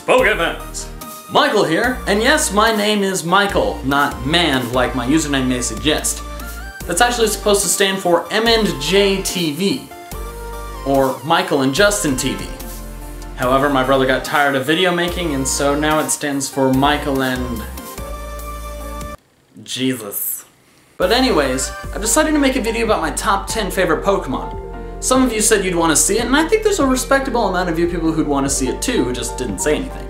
Pokémons! Michael here, and yes, my name is Michael, not Man like my username may suggest. That's actually supposed to stand for MandJTV, or Michael and Justin TV. However, my brother got tired of video making, and so now it stands for Michael and... Jesus. But anyways, I've decided to make a video about my top 10 favorite Pokemon. Some of you said you'd want to see it, and I think there's a respectable amount of you people who'd want to see it too, who just didn't say anything.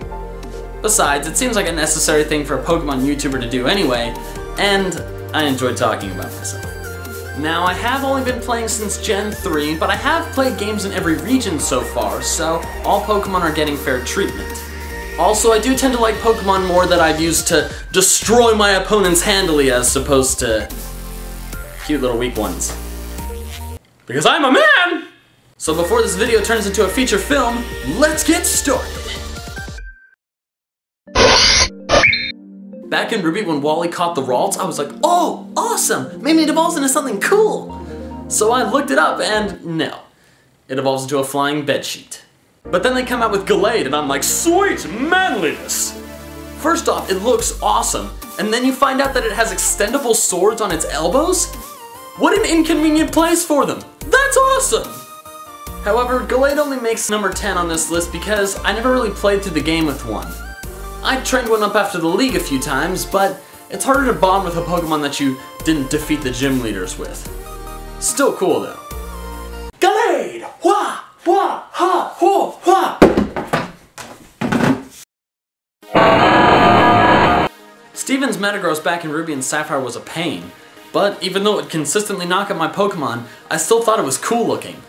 Besides, it seems like a necessary thing for a Pokemon YouTuber to do anyway, and I enjoy talking about myself. Now, I have only been playing since Gen 3, but I have played games in every region so far, so all Pokemon are getting fair treatment. Also, I do tend to like Pokemon more that I've used to destroy my opponents handily as opposed to cute little weak ones. Because I'm a man! So before this video turns into a feature film, let's get started! Back in Ruby when Wally caught the Ralts, I was like, oh, awesome! Maybe it evolves into something cool! So I looked it up and no. It evolves into a flying bedsheet. But then they come out with Gallade and I'm like, sweet manliness! First off, it looks awesome, and then you find out that it has extendable swords on its elbows? What an inconvenient place for them! That's awesome! However, Gallade only makes number 10 on this list because I never really played through the game with one. I trained one up after the league a few times, but it's harder to bond with a Pokemon that you didn't defeat the gym leaders with. Still cool though. Gallade! Wah! Wah! Ha! Ho! Wah! Steven's Metagross back in Ruby and Sapphire was a pain. But even though it consistently knocked out my Pokemon, I still thought it was cool looking.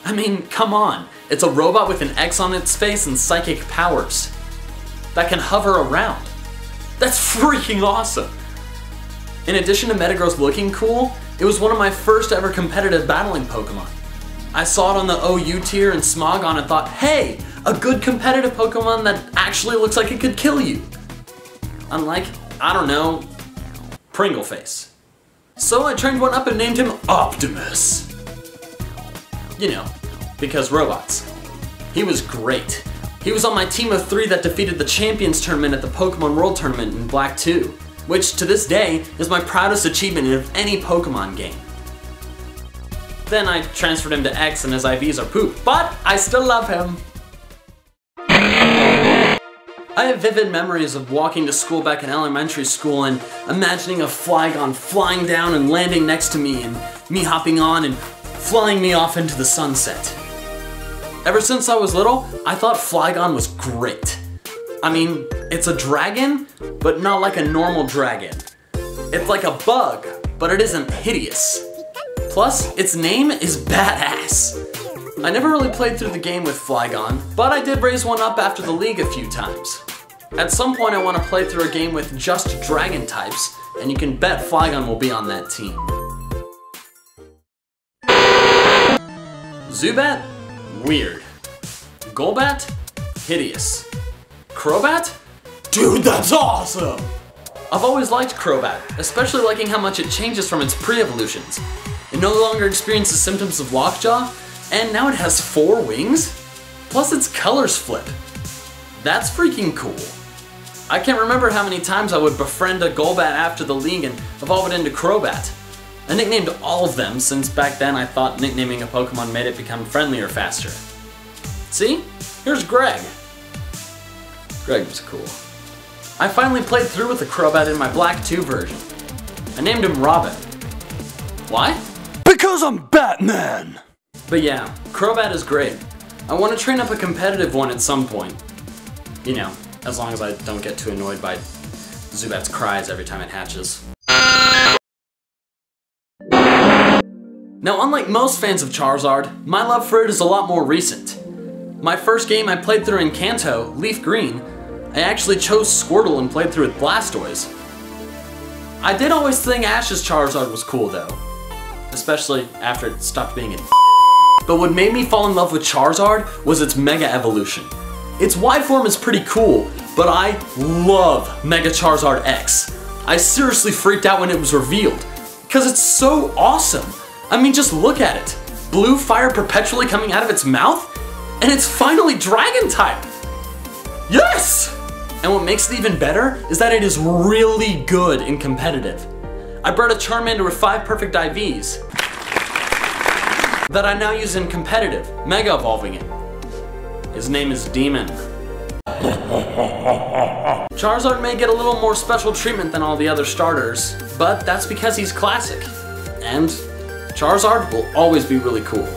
I mean, come on. It's a robot with an X on its face and psychic powers that can hover around. That's freaking awesome! In addition to Metagross looking cool, it was one of my first ever competitive battling Pokemon. I saw it on the OU tier in Smogon and thought, hey, a good competitive Pokemon that actually looks like it could kill you. Unlike, I don't know, Pringleface. So I trained one up and named him Optimus. You know, because robots. He was great. He was on my team of 3 that defeated the Champions Tournament at the Pokemon World Tournament in Black 2, which to this day is my proudest achievement of any Pokemon game. Then I transferred him to X and his IVs are poop, but I still love him. I have vivid memories of walking to school back in elementary school and imagining a Flygon flying down and landing next to me and me hopping on and flying me off into the sunset. Ever since I was little, I thought Flygon was great. I mean, it's a dragon, but not like a normal dragon. It's like a bug, but it isn't hideous. Plus, its name is badass. I never really played through the game with Flygon, but I did raise one up after the league a few times. At some point I want to play through a game with just dragon types, and you can bet Flygon will be on that team. Zubat? Weird. Golbat? Hideous. Krobat? Dude, that's awesome! I've always liked Krobat, especially liking how much it changes from its pre-evolutions. It no longer experiences symptoms of lockjaw, and now it has 4 wings? Plus its colors flip. That's freaking cool. I can't remember how many times I would befriend a Golbat after the league and evolve it into Krobat. I nicknamed all of them since back then I thought nicknaming a Pokemon made it become friendlier faster. See? Here's Greg. Greg was cool. I finally played through with the Krobat in my Black 2 version. I named him Robin. Why? Because I'm Batman! But yeah, Krobat is great. I want to train up a competitive one at some point. You know, as long as I don't get too annoyed by Zubat's cries every time it hatches. Now, unlike most fans of Charizard, my love for it is a lot more recent. My first game I played through in Kanto, Leaf Green, I actually chose Squirtle and played through with Blastoise. I did always think Ash's Charizard was cool though, especially after it stopped being a But what made me fall in love with Charizard was its Mega Evolution. Its Y form is pretty cool, but I love Mega Charizard X. I seriously freaked out when it was revealed, because it's so awesome. I mean, just look at it. Blue fire perpetually coming out of its mouth, and it's finally Dragon type. Yes! And what makes it even better is that it is really good in competitive. I bred a Charmander with 5 perfect IVs that I now use in competitive, Mega Evolving it. His name is Demon. Charizard may get a little more special treatment than all the other starters, but that's because he's classic. And Charizard will always be really cool.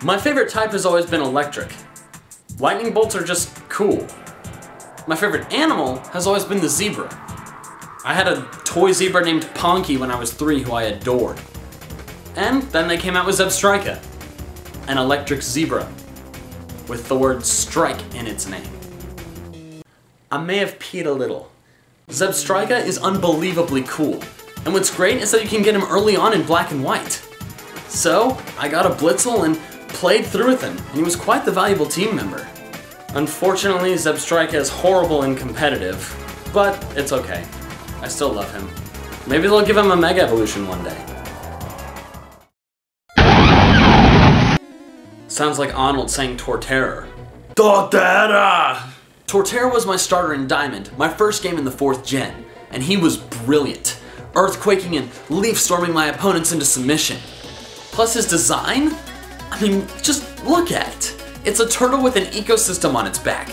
My favorite type has always been electric. Lightning bolts are just cool. My favorite animal has always been the zebra. I had a toy zebra named Ponky when I was 3 who I adored. And then they came out with Zeb Strika, an electric zebra, with the word strike in its name. I may have peed a little. Zeb Strika is unbelievably cool, and what's great is that you can get him early on in black and white. So, I got a Blitzel and played through with him, and he was quite the valuable team member. Unfortunately, Zeb Strika is horrible in competitive, but it's okay. I still love him. Maybe they'll give him a Mega Evolution one day. Sounds like Arnold saying Torterra. Torterra! Torterra was my starter in Diamond, my first game in the 4th gen, and he was brilliant, earthquaking and leaf storming my opponents into submission. Plus his design? I mean, just look at it. It's a turtle with an ecosystem on its back.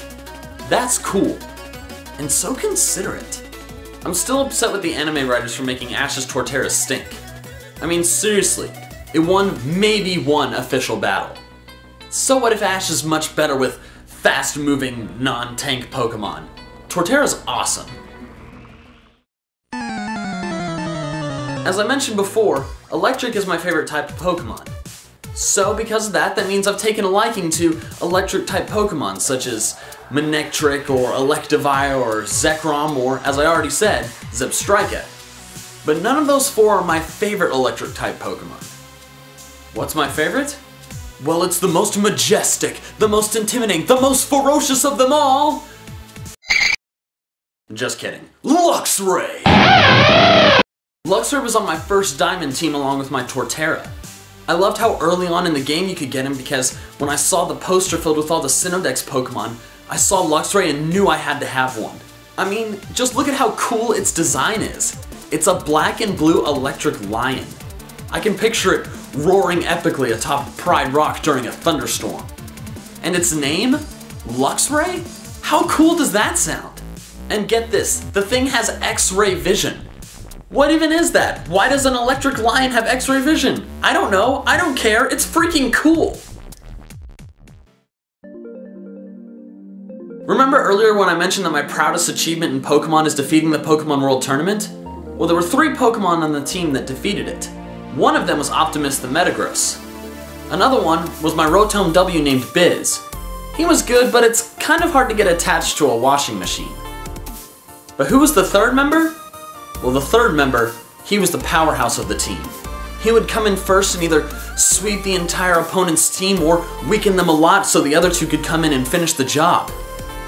That's cool. And so considerate. I'm still upset with the anime writers for making Ash's Torterra stink. I mean, seriously, it won maybe one official battle. So what if Ash is much better with fast-moving, non-tank Pokémon? Torterra's awesome. As I mentioned before, Electric is my favorite type of Pokémon. So because of that, that means I've taken a liking to Electric-type Pokémon such as Manectric or Electivire or Zekrom or, as I already said, Zeb Strika. But none of those 4 are my favorite Electric-type Pokémon. What's my favorite? Well, it's the most majestic, the most intimidating, the most ferocious of them all! Just kidding. Luxray! Luxray was on my first Diamond team along with my Torterra. I loved how early on in the game you could get him because when I saw the poster filled with all the Synodex Pokemon, I saw Luxray and knew I had to have one. I mean, just look at how cool its design is. It's a black and blue electric lion. I can picture it roaring epically atop Pride Rock during a thunderstorm. And its name? Luxray? How cool does that sound? And get this, the thing has X-ray vision. What even is that? Why does an electric lion have X-ray vision? I don't know, I don't care, it's freaking cool! Remember earlier when I mentioned that my proudest achievement in Pokemon is defeating the Pokemon World Tournament? Well, there were 3 Pokemon on the team that defeated it. One of them was Optimus the Metagross. Another one was my Rotom W named Biz. He was good, but it's kind of hard to get attached to a washing machine. But who was the 3rd member? Well, the 3rd member, he was the powerhouse of the team. He would come in first and either sweep the entire opponent's team or weaken them a lot so the other 2 could come in and finish the job.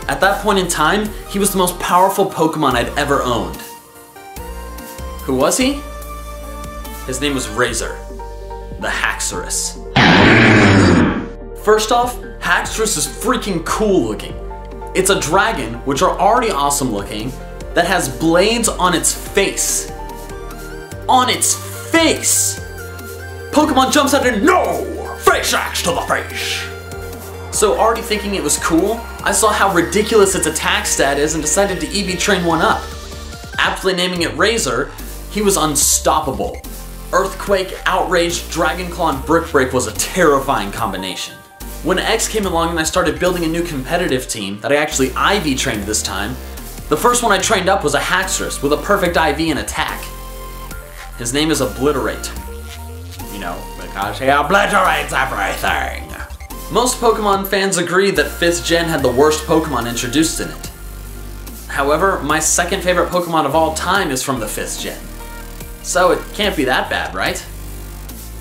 At that point in time, he was the most powerful Pokemon I'd ever owned. Who was he? His name was Razor, the Haxorus. First off, Haxorus is freaking cool looking. It's a dragon, which are already awesome looking, that has blades on its face. On its face! Pokemon jumps out and no! Face axe to the face! So already thinking it was cool, I saw how ridiculous its attack stat is and decided to EV train one up. Aptly naming it Razor, he was unstoppable. Earthquake, Outrage, Dragon Claw, and Brick Break was a terrifying combination. When X came along and I started building a new competitive team that I actually IV trained this time, the first one I trained up was a Haxorus with a perfect IV and attack. His name is Obliterate. You know, because he obliterates everything. Most Pokemon fans agree that 5th gen had the worst Pokemon introduced in it. However, my second favorite Pokemon of all time is from the 5th gen. So it can't be that bad, right?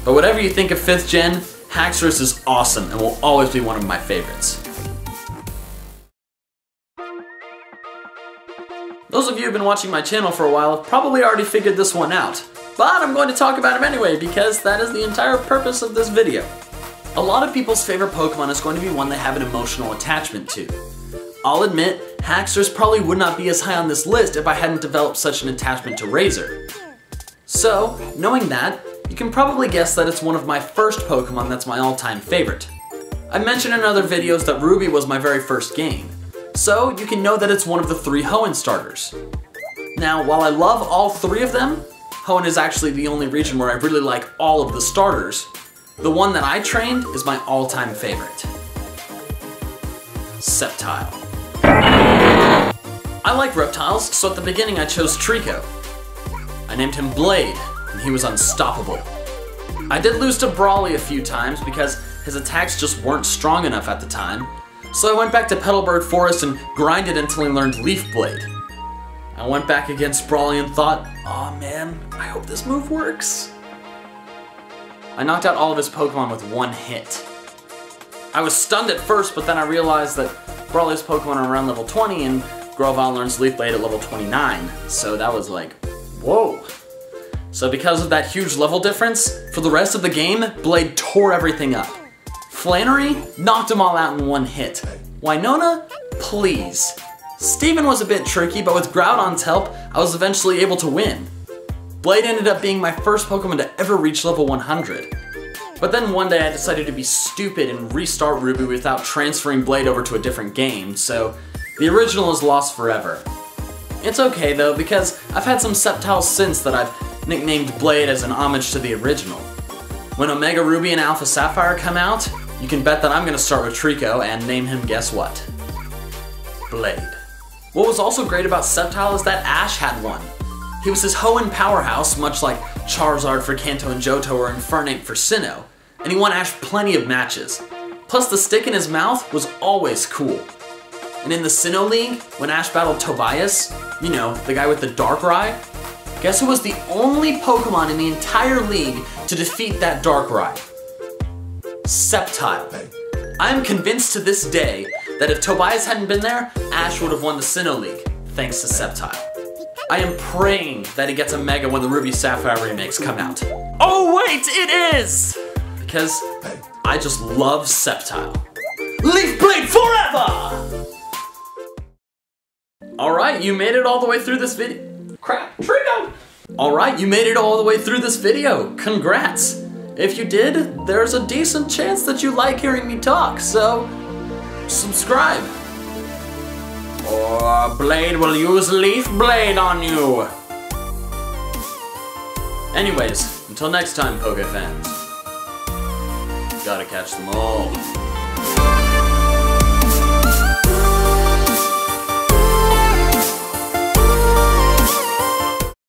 But whatever you think of 5th gen, Haxorus is awesome and will always be one of my favorites. Those of you who've been watching my channel for a while have probably already figured this one out. But I'm going to talk about him anyway because that is the entire purpose of this video. A lot of people's favorite Pokemon is going to be one they have an emotional attachment to. I'll admit, Haxorus probably would not be as high on this list if I hadn't developed such an attachment to Razor. So, knowing that, you can probably guess that it's one of my first Pokemon that's my all-time favorite. I mentioned in other videos that Ruby was my very first game, so you can know that it's one of the 3 Hoenn starters. Now, while I love all 3 of them, Hoenn is actually the only region where I really like all of the starters. The one that I trained is my all-time favorite. Sceptile. I like reptiles, so at the beginning I chose Trico. I named him Blade, and he was unstoppable. I did lose to Brawly a few times because his attacks just weren't strong enough at the time, so I went back to Petalburg Forest and grinded until I learned Leaf Blade. I went back against Brawly and thought, aw man, I hope this move works. I knocked out all of his Pokemon with 1 hit. I was stunned at first, but then I realized that Brawly's Pokemon are around level 20 and Grovyle learns Leaf Blade at level 29, so that was like, whoa. So because of that huge level difference, for the rest of the game, Blade tore everything up. Flannery knocked them all out in 1 hit. Winona? Please. Steven was a bit tricky, but with Groudon's help, I was eventually able to win. Blade ended up being my first Pokemon to ever reach level 100. But then one day I decided to be stupid and restart Ruby without transferring Blade over to a different game, so the original is lost forever. It's okay though, because I've had some Sceptiles since that I've nicknamed Blade as an homage to the original. When Omega Ruby and Alpha Sapphire come out, you can bet that I'm gonna start with Trico and name him guess what? Blade. What was also great about Sceptile is that Ash had one. He was his Hoenn powerhouse, much like Charizard for Kanto and Johto or Infernape for Sinnoh, and he won Ash plenty of matches. Plus the stick in his mouth was always cool. And in the Sinnoh League, when Ash battled Tobias, you know, the guy with the Darkrai, guess who was the only Pokemon in the entire league to defeat that Darkrai? Sceptile. I am convinced to this day that if Tobias hadn't been there, Ash would have won the Sinnoh League, thanks to Sceptile. I am praying that he gets a Mega when the Ruby Sapphire remakes come out. Oh wait, it is! Because I just love Sceptile. Leaf Blade forever! Alright, you made it all the way through this video. Crap, Trico! Alright, you made it all the way through this video. Congrats! If you did, there's a decent chance that you like hearing me talk, so subscribe. Or Blade will use Leaf Blade on you. Anyways, until next time, Poke fans. Gotta catch them all.